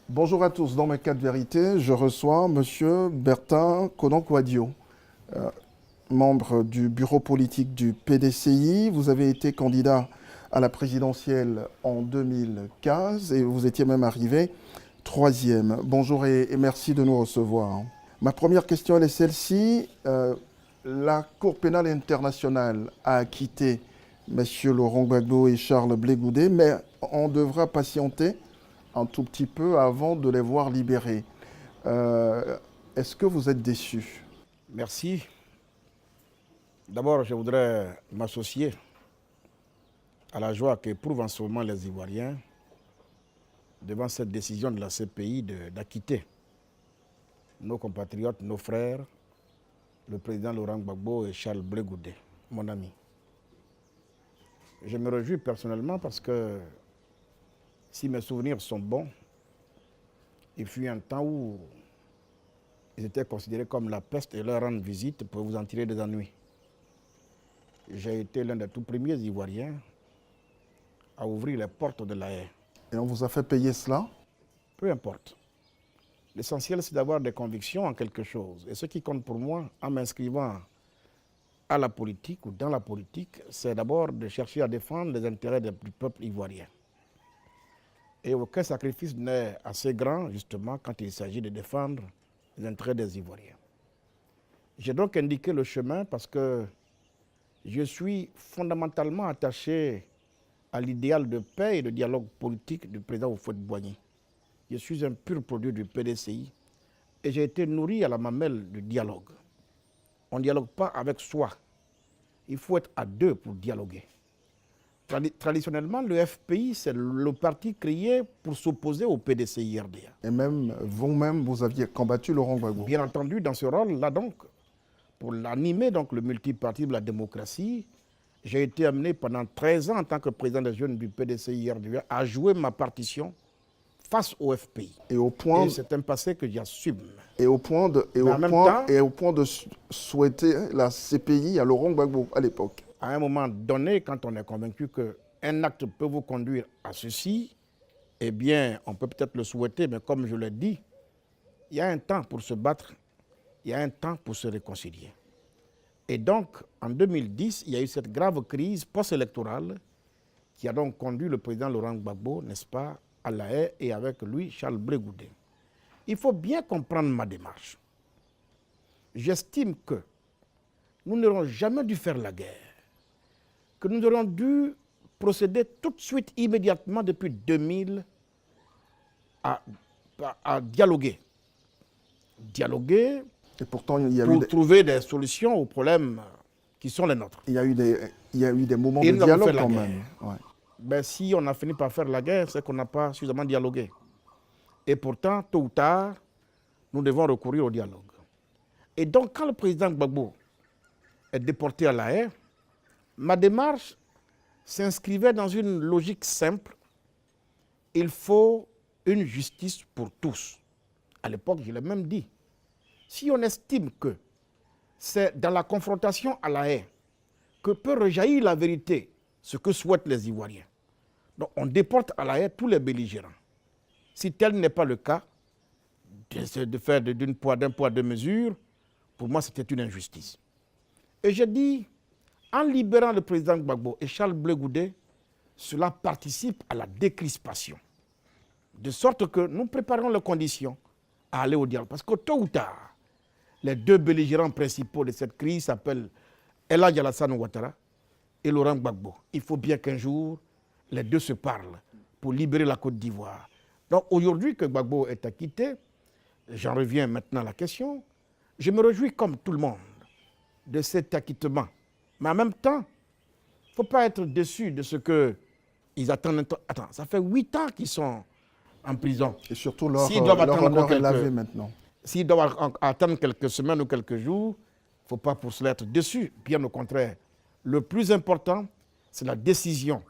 Bonjour à tous. Dans mes 4 vérités, je reçois M. Bertin Konan-Kouadio, membre du bureau politique du PDCI. Vous avez été candidat à la présidentielle en 2015 et vous étiez même arrivé 3e. Bonjour et merci de nous recevoir. Ma première question elle est celle-ci. La Cour pénale internationale a acquitté M. Laurent Gbagbo et Charles Blé Goudé, mais on devra patienter un tout petit peu avant de les voir libérés. Est-ce que vous êtes déçu? Merci. D'abord, je voudrais m'associer à la joie qu'éprouvent en ce moment les Ivoiriens devant cette décision de la CPI d'acquitter nos compatriotes, nos frères, le président Laurent Gbagbo et Charles Blé Goudé, mon ami. Je me réjouis personnellement parce que si mes souvenirs sont bons, il fut un temps où ils étaient considérés comme la peste et leur rendre visite pour vous en tirer des ennuis. J'ai été l'un des tout premiers Ivoiriens à ouvrir les portes de la haie. Et on vous a fait payer cela? Peu importe. L'essentiel, c'est d'avoir des convictions en quelque chose. Et ce qui compte pour moi, en m'inscrivant à la politique ou dans la politique, c'est d'abord de chercher à défendre les intérêts du peuple ivoirien. Et aucun sacrifice n'est assez grand, justement, quand il s'agit de défendre les intérêts des Ivoiriens. J'ai donc indiqué le chemin parce que je suis fondamentalement attaché à l'idéal de paix et de dialogue politique du président Houphouët-Boigny. Je suis un pur produit du PDCI et j'ai été nourri à la mamelle du dialogue. On ne dialogue pas avec soi. Il faut être à deux pour dialoguer. Traditionnellement, le FPI, c'est le parti créé pour s'opposer au PDCI-RDA. Et même vous-même, vous aviez combattu Laurent Gbagbo. Bien entendu, dans ce rôle-là, donc, pour l'animer, donc, le multipartisme de la démocratie, j'ai été amené pendant 13 ans, en tant que président des jeunes du PDCI-RDA, à jouer ma partition face au FPI. Et c'est un passé que j'assume. Et au point de souhaiter la CPI à Laurent Gbagbo à l'époque. À un moment donné, quand on est convaincu qu'un acte peut vous conduire à ceci, eh bien, on peut peut-être le souhaiter, mais comme je l'ai dit, il y a un temps pour se battre, il y a un temps pour se réconcilier. Et donc, en 2010, il y a eu cette grave crise post-électorale qui a donc conduit le président Laurent Gbagbo, n'est-ce pas, à la haie et avec lui Charles Blé Goudé. Il faut bien comprendre ma démarche. J'estime que nous n'aurions jamais dû faire la guerre, que nous aurions dû procéder tout de suite, immédiatement, depuis 2000, à dialoguer. Dialoguer et pourtant, pour trouver des solutions aux problèmes qui sont les nôtres. Il y a eu des moments de dialogue quand même. Ouais. Ben, si on a fini par faire la guerre, c'est qu'on n'a pas suffisamment dialogué. Et pourtant, tôt ou tard, nous devons recourir au dialogue. Et donc, quand le président Gbagbo est déporté à la haie, ma démarche s'inscrivait dans une logique simple. Il faut une justice pour tous. À l'époque, je l'ai même dit. Si on estime que c'est dans la confrontation à la haie que peut rejaillir la vérité, ce que souhaitent les Ivoiriens, donc on déporte à la haie tous les belligérants. Si tel n'est pas le cas, de faire d'un poids, deux mesures, pour moi, c'était une injustice. Et j'ai dit, en libérant le président Gbagbo et Charles Blé Goudé, cela participe à la décrispation. De sorte que nous préparons les conditions à aller au dialogue. Parce que tôt ou tard, les deux belligérants principaux de cette crise s'appellent El Hadji Alassane Ouattara et Laurent Gbagbo. Il faut bien qu'un jour, les deux se parlent pour libérer la Côte d'Ivoire. Donc aujourd'hui que Gbagbo est acquitté, j'en reviens maintenant à la question, je me réjouis comme tout le monde de cet acquittement. Mais en même temps, il ne faut pas être déçu de ce qu'ils attendent. Attends, ça fait 8 ans qu'ils sont en prison. Et surtout leur honneur est lavé maintenant. S'ils doivent attendre quelques semaines ou quelques jours, il ne faut pas pour cela être déçu. Bien au contraire, le plus important, c'est la décision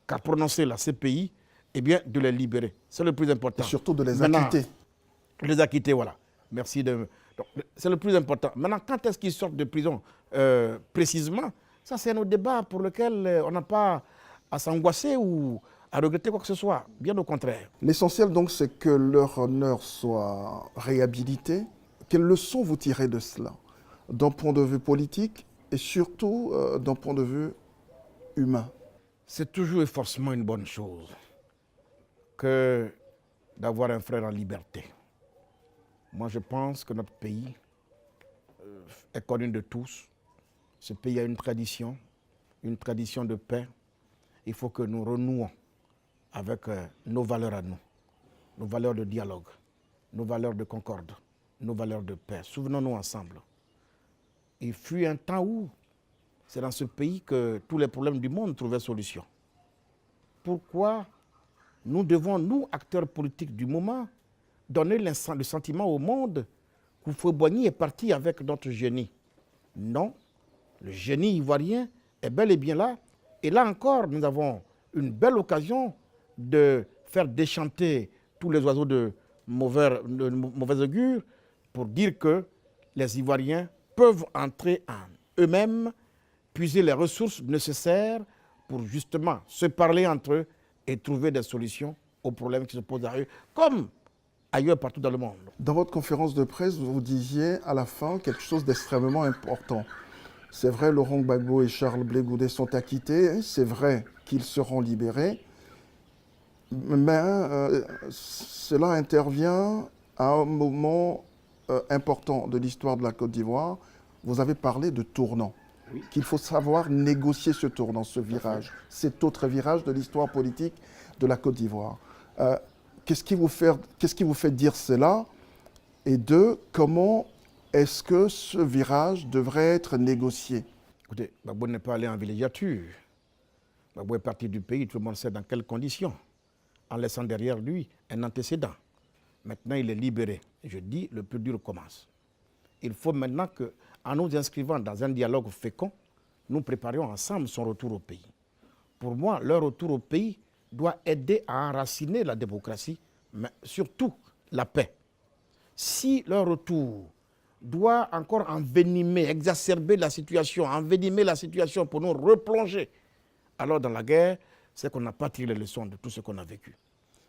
qu'a prononcée la CPI, eh bien, de les libérer. C'est le plus important. Et surtout de les acquitter. Les acquitter, voilà. Merci de C'est le plus important. Maintenant, quand est-ce qu'ils sortent de prison précisément? Ça, c'est un autre débat pour lequel on n'a pas à s'angoisser ou à regretter quoi que ce soit. Bien au contraire. L'essentiel, donc, c'est que leur honneur soit réhabilité. Quelles leçons vous tirez de cela, d'un point de vue politique et surtout d'un point de vue humain? C'est toujours et forcément une bonne chose que d'avoir un frère en liberté. Moi, je pense que notre pays est connu de tous. Ce pays a une tradition de paix. Il faut que nous renouons avec nos valeurs à nous, nos valeurs de dialogue, nos valeurs de concorde, nos valeurs de paix. Souvenons-nous ensemble. Il fut un temps où c'est dans ce pays que tous les problèmes du monde trouvaient solution. Pourquoi nous devons, nous, acteurs politiques du moment, donner le sentiment au monde qu'Houphouët-Boigny est parti avec notre génie? Non, le génie ivoirien est bel et bien là. Et là encore, nous avons une belle occasion de faire déchanter tous les oiseaux de mauvais augure pour dire que les Ivoiriens peuvent entrer en eux-mêmes, puiser les ressources nécessaires pour justement se parler entre eux et trouver des solutions aux problèmes qui se posent à eux, comme ailleurs partout dans le monde. Dans votre conférence de presse, vous disiez à la fin quelque chose d'extrêmement important. C'est vrai, Laurent Gbagbo et Charles Blé Goudé sont acquittés, c'est vrai qu'ils seront libérés, mais cela intervient à un moment important de l'histoire de la Côte d'Ivoire. Vous avez parlé de tournant, oui, qu'il faut savoir négocier ce tournant, ce virage, cet autre virage de l'histoire politique de la Côte d'Ivoire. Qu'est-ce qui vous fait dire cela? Et deux, comment est-ce que ce virage devrait être négocié? Écoutez, Gbagbo n'est pas allé en villégiature. Gbagbo est parti du pays, tout le monde sait dans quelles conditions, en laissant derrière lui un antécédent. Maintenant, il est libéré. Je dis, le plus dur commence. Il faut maintenant qu'en nous inscrivant dans un dialogue fécond, nous préparions ensemble son retour au pays. Pour moi, leur retour au pays doit aider à enraciner la démocratie, mais surtout la paix. Si leur retour doit encore envenimer, exacerber la situation, envenimer la situation pour nous replonger alors dans la guerre, c'est qu'on n'a pas tiré les leçons de tout ce qu'on a vécu.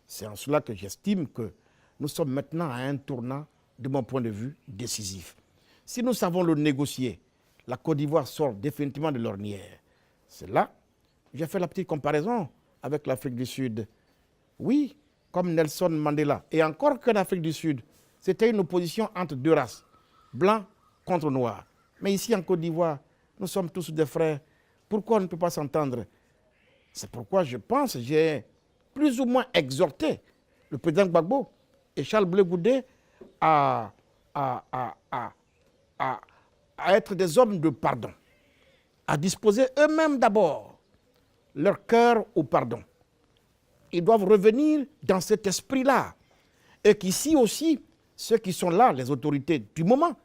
C'est en cela que j'estime que nous sommes maintenant à un tournant, de mon point de vue, décisif. Si nous savons le négocier, la Côte d'Ivoire sort définitivement de l'ornière. C'est là, j'ai fait la petite comparaison avec l'Afrique du Sud. Oui, comme Nelson Mandela. Et encore qu'en Afrique du Sud, c'était une opposition entre deux races, blanc contre noir. Mais ici en Côte d'Ivoire, nous sommes tous des frères. Pourquoi on ne peut pas s'entendre? C'est pourquoi je pense, j'ai plus ou moins exhorté le président Gbagbo et Charles Blé Goudé à être des hommes de pardon, à disposer eux-mêmes d'abord leur cœur au pardon. Ils doivent revenir dans cet esprit-là. Et qu'ici aussi, ceux qui sont là, les autorités du moment,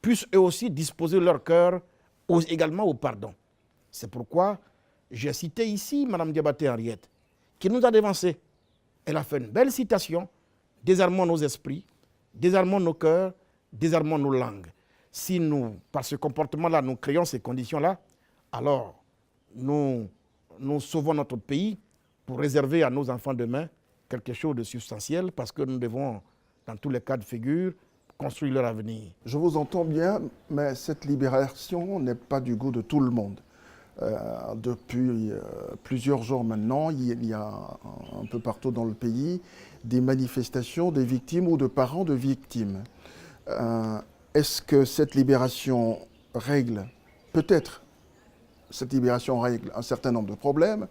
puissent eux aussi disposer leur cœur également au pardon. C'est pourquoi j'ai cité ici Mme Diabaté Henriette, qui nous a dévancés. Elle a fait une belle citation, désarmons nos esprits, désarmons nos cœurs, désarmons nos langues. Si nous, par ce comportement-là, nous créons ces conditions-là, alors nous sauvons notre pays pour réserver à nos enfants demain quelque chose de substantiel, parce que nous devons, dans tous les cas de figure, construire leur avenir. Je vous entends bien, mais cette libération n'est pas du goût de tout le monde. Depuis plusieurs jours maintenant, il y a un peu partout dans le pays des manifestations des victimes ou de parents de victimes. Est-ce que cette libération règle, peut-être, cette libération règle un certain nombre de problèmes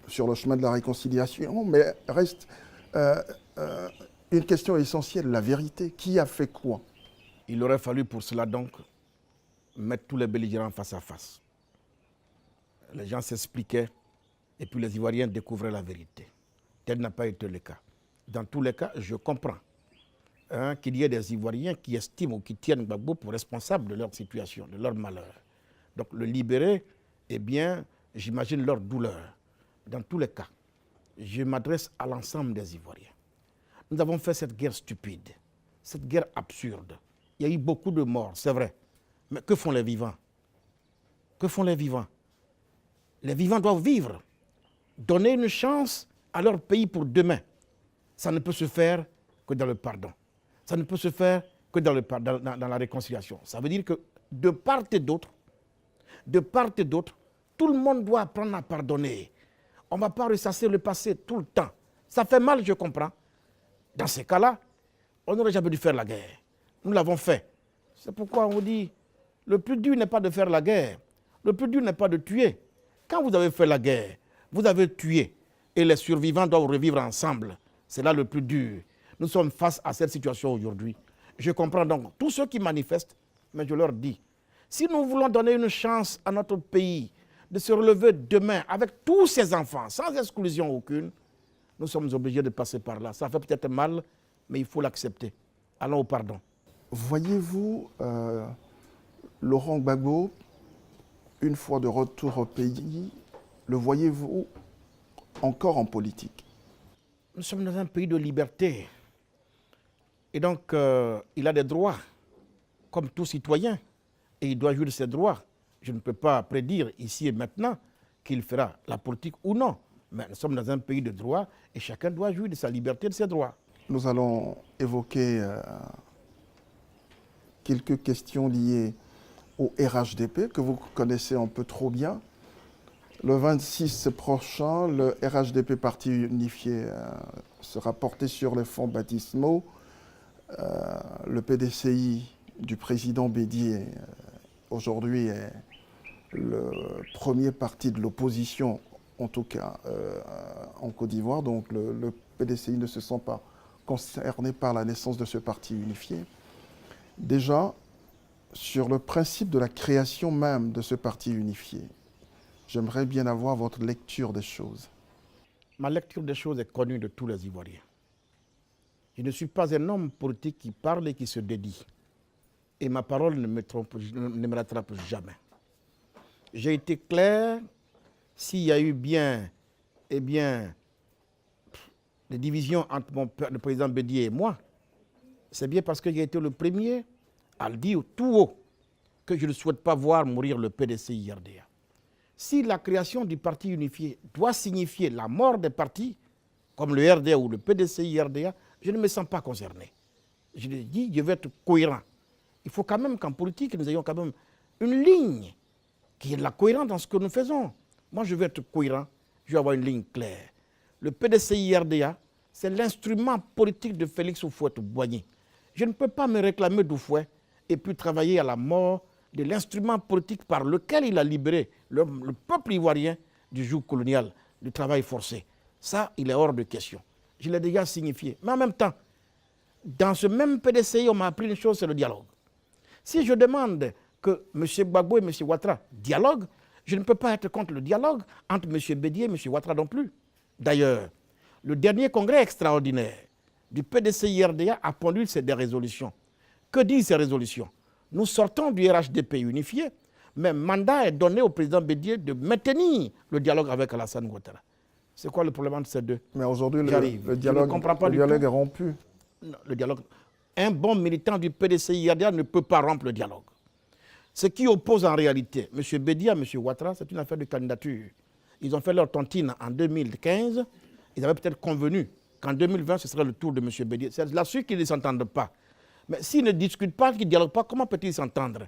sur le chemin de la réconciliation, mais reste une question essentielle, la vérité. Qui a fait quoi? Il aurait fallu pour cela donc mettre tous les belligérants face à face. Les gens s'expliquaient et puis les Ivoiriens découvraient la vérité. Tel n'a pas été le cas. Dans tous les cas, je comprends qu'il y ait des Ivoiriens qui estiment ou qui tiennent Gbagbo pour responsable de leur situation, de leur malheur. Donc le libérer, eh bien, j'imagine leur douleur. Dans tous les cas, je m'adresse à l'ensemble des Ivoiriens. Nous avons fait cette guerre stupide. cette guerre absurde. Il y a eu beaucoup de morts, c'est vrai. Mais que font les vivants? Que font les vivants? Les vivants doivent vivre, donner une chance à leur pays pour demain. Ça ne peut se faire que dans le pardon. Ça ne peut se faire que dans la réconciliation. Ça veut dire que de part et d'autre, tout le monde doit apprendre à pardonner. On ne va pas ressasser le passé tout le temps. Ça fait mal, je comprends. Dans ces cas-là, on n'aurait jamais dû faire la guerre. Nous l'avons fait. C'est pourquoi on dit, le plus dur n'est pas de faire la guerre. Le plus dur n'est pas de tuer. Quand vous avez fait la guerre, vous avez tué. Et les survivants doivent revivre ensemble. C'est là le plus dur. Nous sommes face à cette situation aujourd'hui. Je comprends donc tous ceux qui manifestent, mais je leur dis, si nous voulons donner une chance à notre pays de se relever demain avec tous ses enfants, sans exclusion aucune, nous sommes obligés de passer par là. Ça fait peut-être mal, mais il faut l'accepter. Allons au pardon. Voyez-vous Laurent Gbagbo, une fois de retour au pays, le voyez-vous encore en politique? Nous sommes dans un pays de liberté. Et donc, il a des droits, comme tout citoyen. Et il doit jouir de ses droits. Je ne peux pas prédire ici et maintenant qu'il fera la politique ou non. Mais nous sommes dans un pays de droit et chacun doit jouir de sa liberté et de ses droits. Nous allons évoquer quelques questions liées au RHDP que vous connaissez un peu trop bien. Le 26 prochain, le RHDP Parti Unifié sera porté sur les fonds baptismaux. Le PDCI du président Bédié aujourd'hui est le premier parti de l'opposition, en tout cas en Côte d'Ivoire. Donc le PDCI ne se sent pas concerné par la naissance de ce parti unifié. Déjà, sur le principe de la création même de ce parti unifié, j'aimerais bien avoir votre lecture des choses. Ma lecture des choses est connue de tous les Ivoiriens. Je ne suis pas un homme politique qui parle et qui se dédie. Et ma parole ne me rattrape jamais. J'ai été clair, s'il y a eu bien, eh bien, des divisions entre le président Bédié et moi, c'est bien parce que j'ai été le premier à le dire tout haut que je ne souhaite pas voir mourir le PDCI-RDA. Si la création du parti unifié doit signifier la mort des partis, comme le RDA ou le PDCI-RDA, je ne me sens pas concerné. Je l'ai dit, je vais être cohérent. Il faut quand même qu'en politique, nous ayons quand même une ligne qui est la cohérence dans ce que nous faisons. Moi, je vais être cohérent, je vais avoir une ligne claire. Le PDCI-RDA, c'est l'instrument politique de Félix Houphouët-Boigny. Je ne peux pas me réclamer d'Houphouët et puis travailler à la mort de l'instrument politique par lequel il a libéré le peuple ivoirien du joug colonial, du travail forcé. Ça, il est hors de question. Je l'ai déjà signifié. Mais en même temps, dans ce même PDCI, on m'a appris une chose, c'est le dialogue. Si je demande que M. Gbagbo et M. Ouattara dialoguent, je ne peux pas être contre le dialogue entre M. Bédié et M. Ouattara non plus. D'ailleurs, le dernier congrès extraordinaire du PDCI-RDA a pondu des résolutions. Que disent ces résolutions? Nous sortons du RHDP unifié, mais mandat est donné au président Bédié maintenir le dialogue avec Alassane Ouattara. C'est quoi le problème entre ces deux? Mais aujourd'hui, le dialogue est rompu. Non, le dialogue. Un bon militant du PDCI-RDA ne peut pas rompre le dialogue. Ce qui oppose en réalité M. Bédié à M. Ouattara, c'est une affaire de candidature. Ils ont fait leur tontine en 2015. Ils avaient peut-être convenu qu'en 2020, ce serait le tour de M. Bédié. C'est là-dessus qu'ils ne s'entendent pas. Mais s'ils ne discutent pas, qu'ils ne dialoguent pas, comment peut-ils s'entendre?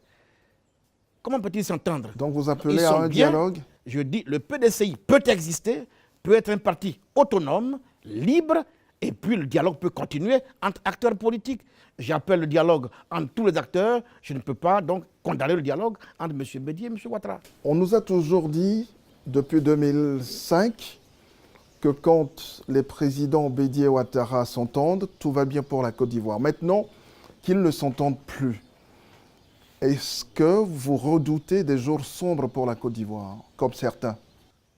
Comment peut-ils s'entendre? Donc vous appelez à un dialogue? Je dis, le PDCI peut exister, peut être un parti autonome, libre, et puis le dialogue peut continuer entre acteurs politiques. J'appelle le dialogue entre tous les acteurs. Je ne peux pas donc condamner le dialogue entre M. Bédié et M. Ouattara. On nous a toujours dit, depuis 2005, que quand les présidents Bédié et Ouattara s'entendent, tout va bien pour la Côte d'Ivoire. Maintenant qu'ils ne s'entendent plus, est-ce que vous redoutez des jours sombres pour la Côte d'Ivoire, comme certains?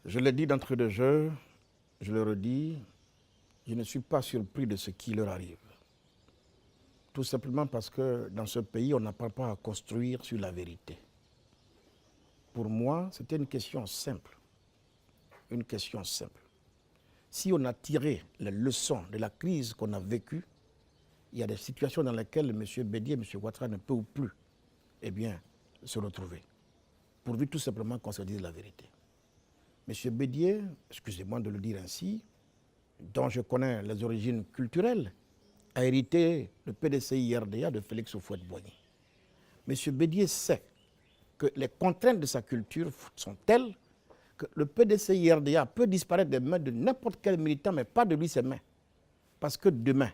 Je l'ai dit d'entrée de jeu, je le redis, je ne suis pas surpris de ce qui leur arrive. Tout simplement parce que dans ce pays, on n'apprend pas à construire sur la vérité. Pour moi, c'était une question simple. Une question simple. Si on a tiré les leçons de la crise qu'on a vécue, il y a des situations dans lesquelles M. Bédié et M. Ouattara ne peuvent plus se retrouver. Pourvu tout simplement qu'on se dise la vérité. M. Bédié, excusez-moi de le dire ainsi, dont je connais les origines culturelles, a hérité le PDCI-RDA de Félix Houphouët-Boigny. M. Bédié sait que les contraintes de sa culture sont telles que le PDCI-RDA peut disparaître des mains de n'importe quel militant, mais pas de lui ses mains. Parce que demain,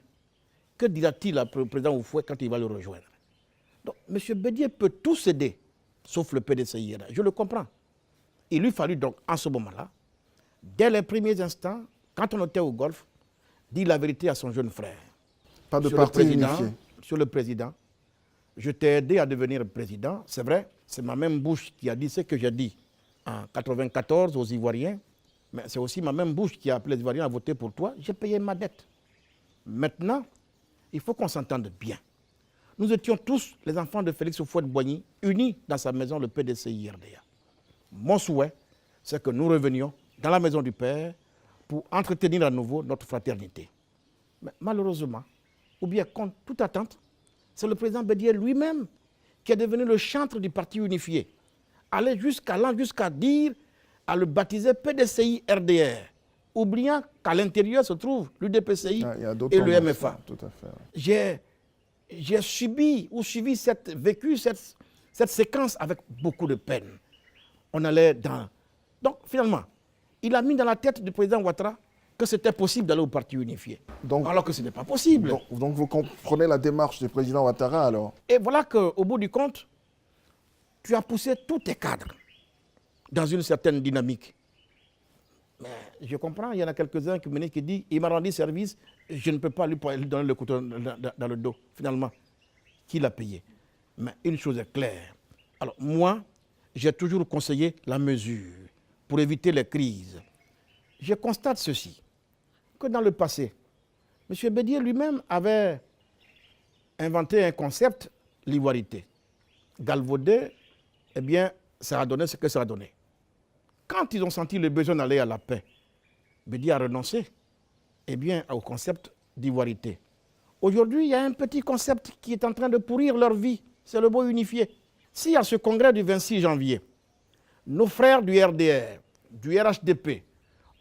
que dira-t-il au président Houphouët quand il va le rejoindre? Donc, M. Bédié peut tout céder, sauf le PDCI-RDA. Je le comprends. Il lui fallut donc, en ce moment-là, dès les premiers instants, quand on était au Golfe, dire la vérité à son jeune frère. Pas de parti unifié. Monsieur le Président, je t'ai aidé à devenir président. C'est vrai, c'est ma même bouche qui a dit ce que j'ai dit en 1994 aux Ivoiriens, mais c'est aussi ma même bouche qui a appelé les Ivoiriens à voter pour toi. J'ai payé ma dette. Maintenant, il faut qu'on s'entende bien. Nous étions tous les enfants de Félix Houphouët-Boigny, unis dans sa maison, le PDCI-RDA. Mon souhait, c'est que nous revenions dans la maison du Père pour entretenir à nouveau notre fraternité. Mais malheureusement, ou bien contre toute attente, c'est le président Bédié lui-même qui est devenu le chantre du parti unifié. Allant jusqu'à dire, à le baptiser PDCI-RDR, oubliant qu'à l'intérieur se trouve l'UDPCI et le MFA. Tout à fait. J'ai suivi cette séquence avec beaucoup de peine. On allait dans... Donc finalement, il a mis dans la tête du président Ouattara que c'était possible d'aller au parti unifié. Alors que ce n'est pas possible. Donc vous comprenez la démarche du président Ouattara alors? Et voilà qu'au bout du compte, tu as poussé tous tes cadres dans une certaine dynamique. Mais je comprends, il y en a quelques-uns qui disent il m'a rendu service, je ne peux pas lui donner le couteau dans le dos. Finalement, qui l'a payé? Mais une chose est claire. Alors moi, j'ai toujours conseillé la mesure pour éviter les crises. Je constate ceci, que dans le passé, M. Bédié lui-même avait inventé un concept, l'ivoirité. Galvaudé, ça a donné ce que ça a donné. Quand ils ont senti le besoin d'aller à la paix, Bédié a renoncé au concept d'ivoirité. Aujourd'hui, il y a un petit concept qui est en train de pourrir leur vie, c'est le mot unifié. Si à ce congrès du 26 janvier, nos frères du RDR, du RHDP,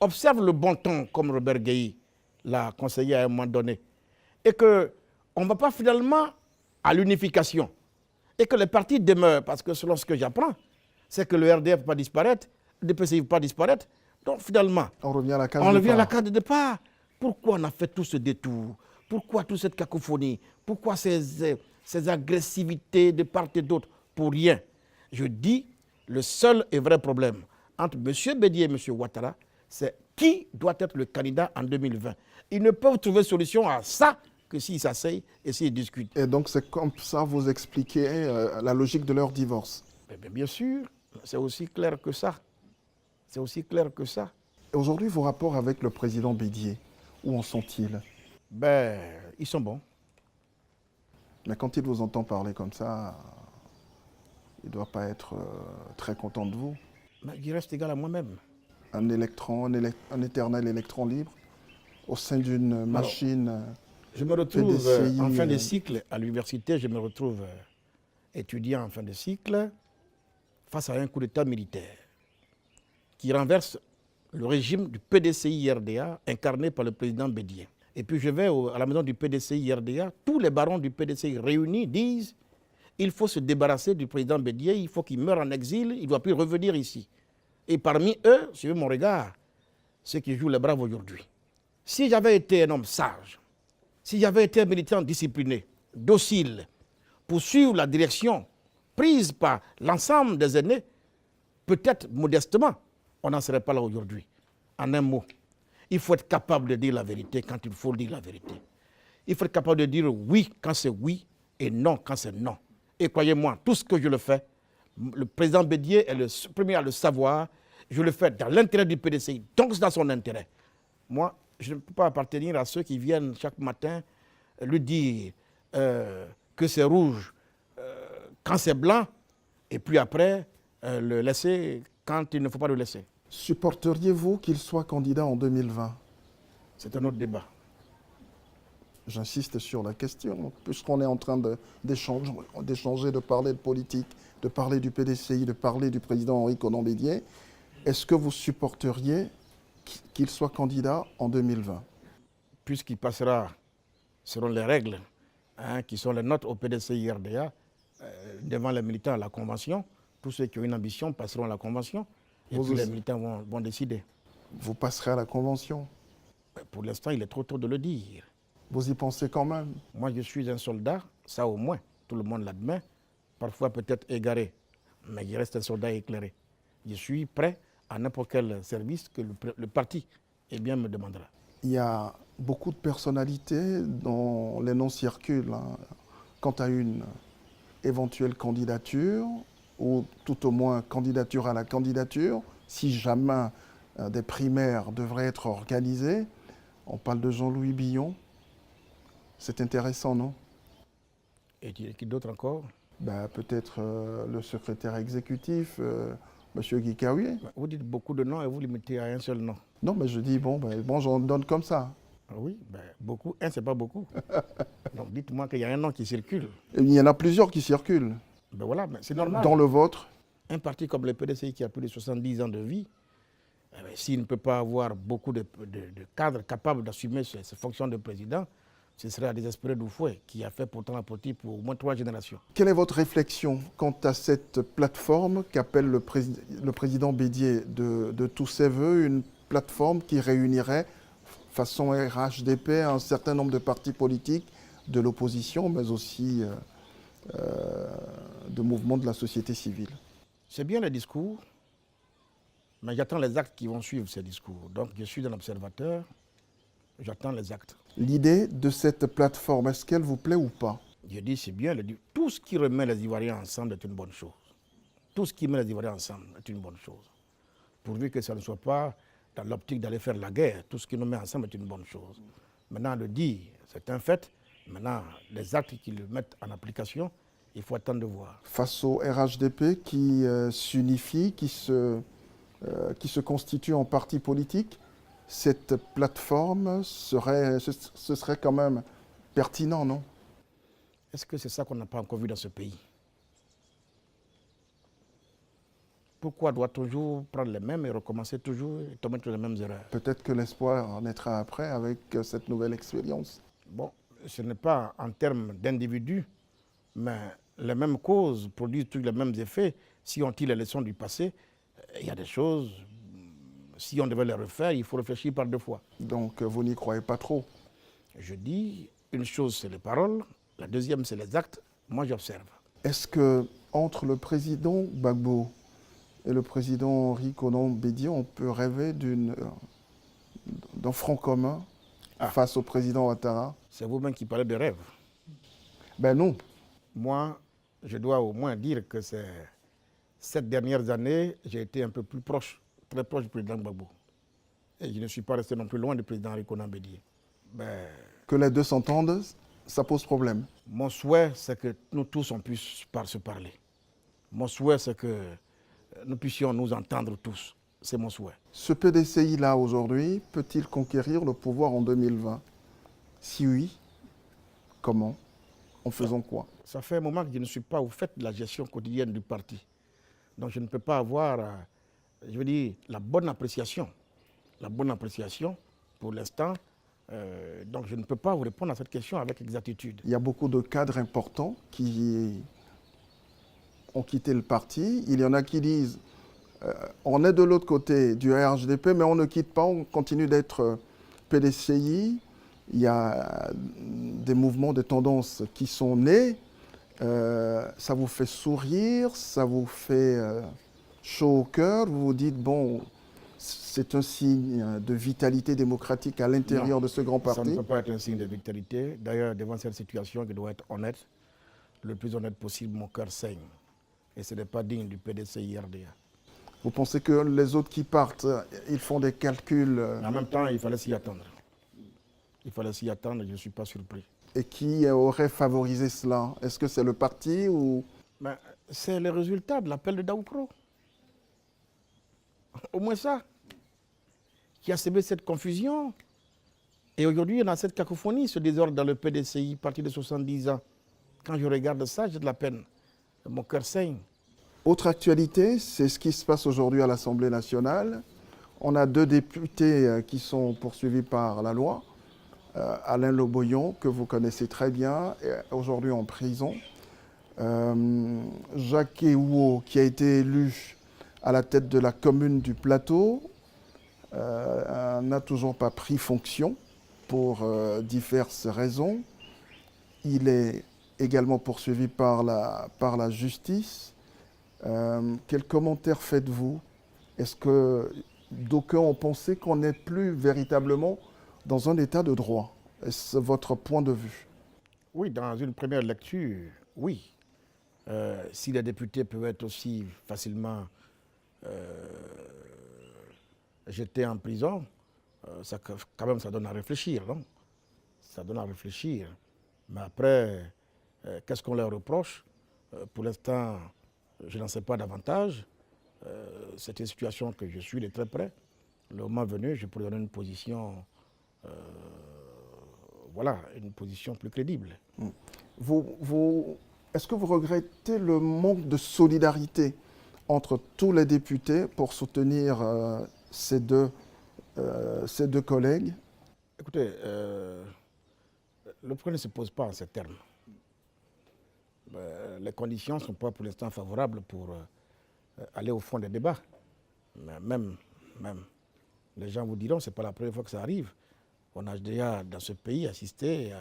observent le bon ton, comme Robert Gueye l'a conseillé à un moment donné, et qu'on ne va pas finalement à l'unification, et que les partis demeurent, parce que selon ce que j'apprends, c'est que le RDF ne peut pas disparaître, le DPCI ne peut pas disparaître, donc finalement, on revient à la case de départ. Pourquoi on a fait tout ce détour? Pourquoi toute cette cacophonie? Pourquoi ces agressivités de part et d'autre? Pour rien. Je dis, le seul et vrai problème entre M. Bédié et M. Ouattara, c'est qui doit être le candidat en 2020. Ils ne peuvent trouver solution à ça que s'ils s'asseyent et s'ils discutent. Et donc c'est comme ça vous expliquez la logique de leur divorce? Bien sûr, c'est aussi clair que ça. C'est aussi clair que ça. Aujourd'hui, vos rapports avec le président Bédié, où en sont-ils? Ils sont bons. Mais quand il vous entend parler comme ça, il ne doit pas être très content de vous. Il reste égal à moi-même. Un éternel électron libre au sein d'une machine. Je me retrouve PDCI, en fin de cycle à l'université, je me retrouve étudiant en fin de cycle face à un coup d'État militaire qui renverse le régime du PDCI-RDA incarné par le président Bédié. Et puis je vais à la maison du PDCI-RDA, tous les barons du PDCI réunis disent il faut se débarrasser du président Bédié, il faut qu'il meure en exil, il ne doit plus revenir ici. Et parmi eux, suivez mon regard, ceux qui jouent les braves aujourd'hui. Si j'avais été un homme sage, si j'avais été un militant discipliné, docile, pour suivre la direction prise par l'ensemble des aînés, peut-être modestement, on n'en serait pas là aujourd'hui. En un mot, il faut être capable de dire la vérité quand il faut dire la vérité. Il faut être capable de dire oui quand c'est oui et non quand c'est non. Et croyez-moi, tout ce que je le fais, le président Bédié est le premier à le savoir, je le fais dans l'intérêt du PDCI, donc c'est dans son intérêt. Moi, je ne peux pas appartenir à ceux qui viennent chaque matin lui dire que c'est rouge quand c'est blanc, et puis après le laisser quand il ne faut pas le laisser. Supporteriez-vous qu'il soit candidat en 2020? C'est un autre débat. J'insiste sur la question, puisqu'on est en train d'échanger, de parler de politique, de parler du PDCI, de parler du président Henri Konan Bédié. Est-ce que vous supporteriez qu'il soit candidat en 2020? Puisqu'il passera selon les règles qui sont les nôtres au PDCI RDA, devant les militants à la Convention, tous ceux qui ont une ambition passeront à la Convention et puis les militants vont décider. Vous passerez à la Convention? Pour l'instant, il est trop tôt de le dire. Vous y pensez quand même? Moi, je suis un soldat, ça au moins, tout le monde l'admet, parfois peut-être égaré, mais il reste un soldat éclairé. Je suis prêt à n'importe quel service que le parti me demandera. Il y a beaucoup de personnalités dont les noms circulent quant à une éventuelle candidature, ou tout au moins candidature à la candidature, si jamais des primaires devraient être organisées. On parle de Jean-Louis Billon. C'est intéressant, non? Et qui d'autre encore? Peut-être le secrétaire exécutif, M. Guy Kaouye. Vous dites beaucoup de noms et vous limitez à un seul nom. Non, mais je dis, bon, j'en donne comme ça. Oui, beaucoup. Un, c'est pas beaucoup. Donc dites-moi qu'il y a un nom qui circule. Il y en a plusieurs qui circulent. Voilà, mais c'est normal. Dans le vôtre? Un parti comme le PDCI qui a plus de 70 ans de vie, s'il ne peut pas avoir beaucoup de cadres capables d'assumer ses fonctions de président, ce serait à désespérer Doufoué, qui a fait pourtant la politique pour au moins 3 générations. Quelle est votre réflexion quant à cette plateforme qu'appelle le président Bédié de tous ses voeux, une plateforme qui réunirait, façon RHDP, un certain nombre de partis politiques de l'opposition, mais aussi de mouvements de la société civile? C'est bien le discours, mais j'attends les actes qui vont suivre ces discours. Donc je suis un observateur, j'attends les actes. L'idée de cette plateforme, est-ce qu'elle vous plaît ou pas? Je dis c'est bien, tout ce qui remet les Ivoiriens ensemble est une bonne chose. Tout ce qui met les Ivoiriens ensemble est une bonne chose. Pourvu que ça ne soit pas dans l'optique d'aller faire la guerre, tout ce qui nous met ensemble est une bonne chose. Maintenant, le dire, c'est un fait. Maintenant, les actes qui le mettent en application, il faut attendre de voir. Face au RHDP qui s'unifie, qui se constitue en parti politique, cette plateforme ce serait quand même pertinent, non? Est-ce que c'est ça qu'on n'a pas encore vu dans ce pays? Pourquoi doit toujours prendre les mêmes et recommencer toujours et tomber sur les mêmes erreurs? Peut-être que l'espoir naîtra après avec cette nouvelle expérience. Bon, ce n'est pas en termes d'individus, mais les mêmes causes produisent tous les mêmes effets. Si on tire les leçons du passé, il y a des choses, si on devait les refaire, il faut réfléchir par 2 fois. Donc vous n'y croyez pas trop? Je dis, une chose c'est les paroles, la deuxième c'est les actes, moi j'observe. Est-ce que entre le président Gbagbo et le président Henri Konan Bédié, on peut rêver d'un front commun face au président Ouattara? C'est vous-même qui parlez de rêve. Non. Moi, je dois au moins dire que ces dernières années, j'ai été un peu plus proche, très proche du président Gbagbo. Et je ne suis pas resté non plus loin du président Henri Konan Bédié. Que les deux s'entendent, ça pose problème. Mon souhait, c'est que nous tous, on puisse se parler. Mon souhait, c'est que nous puissions nous entendre tous. C'est mon souhait. Ce PDCI-là, aujourd'hui, peut-il conquérir le pouvoir en 2020? Si oui, comment? En faisant quoi? Ça fait un moment que je ne suis pas au fait de la gestion quotidienne du parti. Donc je ne peux pas avoir, je veux dire, la bonne appréciation. La bonne appréciation, pour l'instant. Donc je ne peux pas vous répondre à cette question avec exactitude. Il y a beaucoup de cadres importants qui ont quitté le parti. Il y en a qui disent on est de l'autre côté du RHDP, mais on ne quitte pas, on continue d'être PDCI. Il y a des mouvements, des tendances qui sont nés. Ça vous fait sourire, ça vous fait chaud au cœur. Vous vous dites, bon, c'est un signe de vitalité démocratique à l'intérieur de ce grand parti? Ça ne peut pas être un signe de vitalité. D'ailleurs, devant cette situation qui doit être honnête, le plus honnête possible, mon cœur saigne. Et ce n'est pas digne du PDCI RDA. Vous pensez que les autres qui partent, ils font des calculs En même temps, il fallait s'y attendre. Il fallait s'y attendre, je ne suis pas surpris. Et qui aurait favorisé cela? Est-ce que c'est le parti ou... C'est le résultat de l'appel de Daoukro. Au moins ça. Qui a semé cette confusion. Et aujourd'hui, on a cette cacophonie, ce désordre dans le PDCI, parti de 70 ans. Quand je regarde ça, j'ai de la peine. Mon cœur saigne. Autre actualité, c'est ce qui se passe aujourd'hui à l'Assemblée nationale. On a 2 députés qui sont poursuivis par la loi. Alain Loboyon, que vous connaissez très bien, est aujourd'hui en prison. Jacques Ehouo, qui a été élu à la tête de la commune du Plateau, n'a toujours pas pris fonction pour diverses raisons. Il est également poursuivi par la justice. Quel commentaire faites-vous? Est-ce que d'aucuns ont pensé qu'on n'est plus véritablement dans un état de droit? Est-ce votre point de vue? Oui, dans une première lecture, oui. Si les députés peuvent être aussi facilement jetés en prison, quand même, ça donne à réfléchir, non? Ça donne à réfléchir. Mais après, qu'est-ce qu'on leur reproche? Pour l'instant, je n'en sais pas davantage. C'est une situation que je suis de très près. Le moment venu, je pourrais donner une position, voilà, une position plus crédible. Est-ce que vous regrettez le manque de solidarité entre tous les députés pour soutenir ces deux collègues? Écoutez, le problème ne se pose pas en ces termes. Les conditions ne sont pas pour l'instant favorables pour aller au fond des débats. Mais même, les gens vous diront, ce n'est pas la première fois que ça arrive. On a déjà, dans ce pays, assisté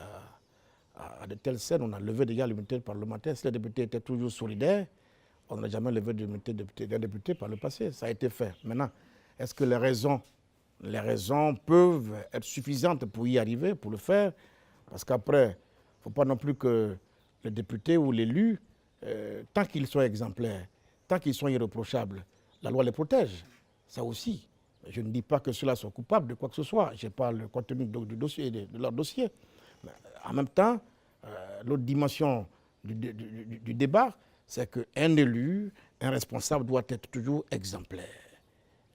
à de telles scènes. On a levé déjà l'immunité parlementaire. Si les députés étaient toujours solidaires, on n'a jamais levé l'immunité d'un député par le passé. Ça a été fait. Maintenant, est-ce que les raisons peuvent être suffisantes pour y arriver, pour le faire? Parce qu'après, il ne faut pas non plus que le député ou l'élu, tant qu'ils sont exemplaires, tant qu'ils sont irréprochables, la loi les protège. Ça aussi. Je ne dis pas que ceux-là sont coupables de quoi que ce soit. Je n'ai pas le contenu du dossier, de leur dossier. Mais en même temps, l'autre dimension du débat, c'est qu'un élu, un responsable doit être toujours exemplaire.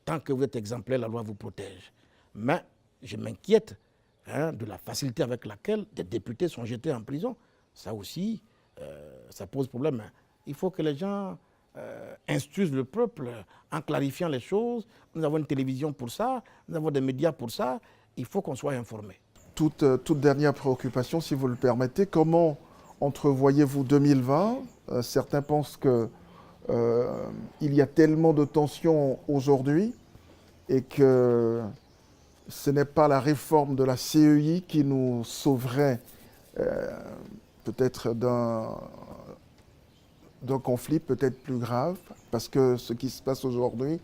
Tant que vous êtes exemplaire, la loi vous protège. Mais je m'inquiète de la facilité avec laquelle des députés sont jetés en prison. Ça aussi, ça pose problème. Il faut que les gens instruisent le peuple en clarifiant les choses. Nous avons une télévision pour ça, nous avons des médias pour ça. Il faut qu'on soit informé. Toute dernière préoccupation, si vous le permettez, comment entrevoyez-vous 2020 ? Certains pensent qu'il y a tellement de tensions aujourd'hui et que ce n'est pas la réforme de la CEI qui nous sauverait peut-être d'un conflit peut-être plus grave, parce que ce qui se passe aujourd'hui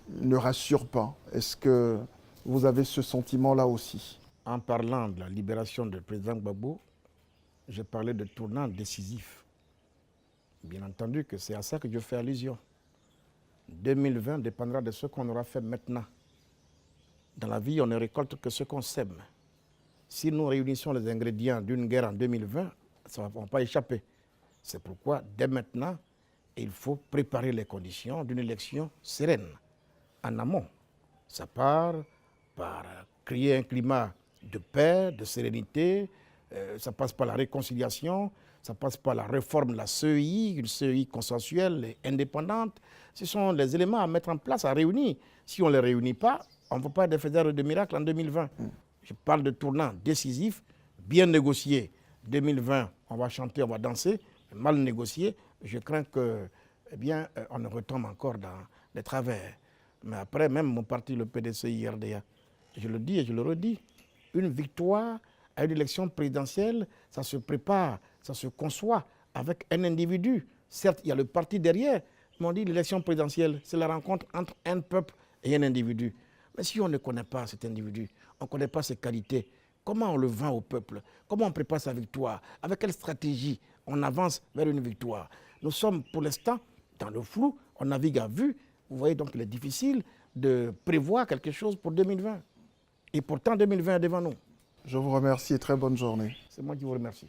ne rassure pas. Est-ce que vous avez ce sentiment-là aussi? En parlant de la libération du président Gbagbo, je parlais de tournant décisif. Bien entendu que c'est à ça que je fais allusion. 2020 dépendra de ce qu'on aura fait maintenant. Dans la vie, on ne récolte que ce qu'on sème. Si nous réunissons les ingrédients d'une guerre en 2020, ça ne va pas échapper. C'est pourquoi, dès maintenant, il faut préparer les conditions d'une élection sereine, en amont. Ça part par créer un climat de paix, de sérénité, ça passe par la réconciliation, ça passe par la réforme de la CEI, une CEI consensuelle et indépendante. Ce sont les éléments à mettre en place, à réunir. Si on ne les réunit pas, on ne peut pas faire de miracle en 2020. Je parle de tournant décisif, bien négocié. 2020, on va chanter, on va danser. Mal négocié, je crains que, on retombe encore dans les travers. Mais après, même mon parti, le PDCI, RDA, je le dis et je le redis, une victoire à une élection présidentielle, ça se prépare, ça se conçoit avec un individu. Certes, il y a le parti derrière, mais on dit l'élection présidentielle, c'est la rencontre entre un peuple et un individu. Mais si on ne connaît pas cet individu, on ne connaît pas ses qualités, comment on le vend au peuple? Comment on prépare sa victoire? Avec quelle stratégie on avance vers une victoire? Nous sommes pour l'instant dans le flou, on navigue à vue. Vous voyez donc qu'il est difficile de prévoir quelque chose pour 2020. Et pourtant 2020 est devant nous. Je vous remercie et très bonne journée. C'est moi qui vous remercie.